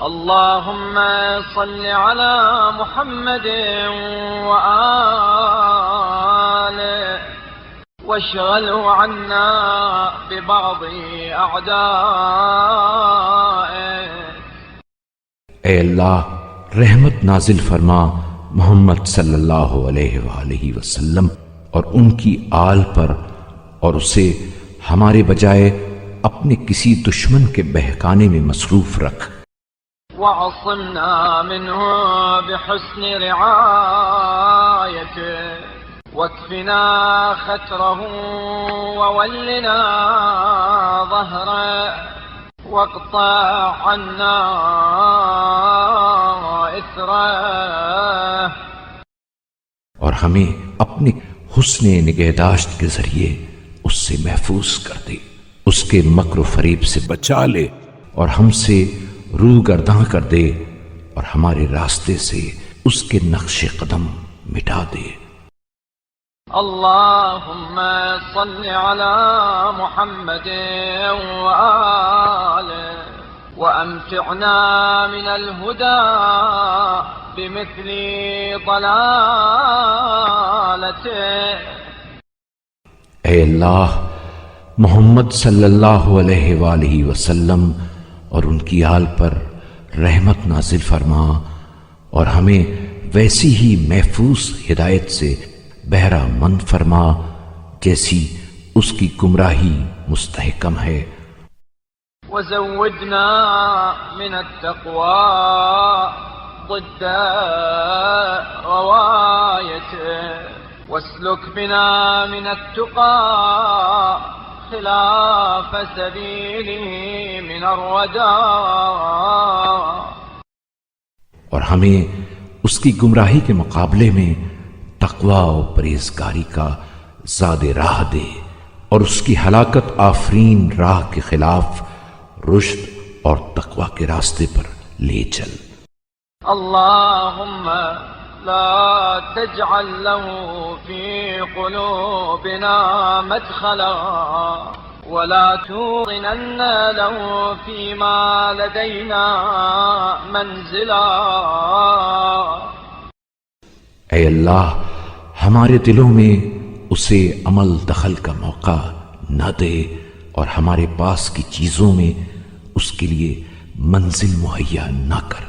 اللهم صل على محمد وآله واشغله عنا ببعض أعدائه۔ اے اللہ رحمت نازل فرما محمد صلی اللہ علیہ وآلہ وسلم اور ان کی آل پر، اور اسے ہمارے بجائے اپنے کسی دشمن کے بہکانے میں مصروف رکھ۔ وعصمنا منه بحسن رعايته واكفنا ختره وولنا ظهره واقطع عنا إثره، اور ہمیں اپنے حسن نگہداشت کے ذریعے اس سے محفوظ کر دے، اس کے مکر و فریب سے بچا لے، اور ہم سے رو گرداں کر دے، اور ہمارے راستے سے اس کے نقش قدم مٹا دے۔ اللهم صل على محمد وآله وأمتعنا من الهدى بمثل ضلالته۔ اے اللہ محمد صلی اللہ علیہ وآلہ وسلم اور ان کی آل پر رحمت نازل فرما، اور ہمیں ویسی ہی محفوظ ہدایت سے بہرہ مند فرما جیسی اس کی گمراہی مستحکم ہے۔ وزودنا من التقوى ضد غوايته واسلك بنا من التقى خلاف سبيله من الردى، اور ہمیں اس کی گمراہی کے مقابلے میں تقویٰ و پرہیزگاری کا زاد راہ دے، اور اس کی ہلاکت آفرین راہ کے خلاف رشد اور تقویٰ کے راستے پر لے چل۔ اللهم لا تجعل له في قلوبنا مدخلا ولا توطنن له فيما لدينا منزلا۔ اے اللہ ہمارے دلوں میں اسے عمل دخل کا موقع نہ دے، اور ہمارے پاس کی چیزوں میں اس کے لیے منزل مہیا نہ کر۔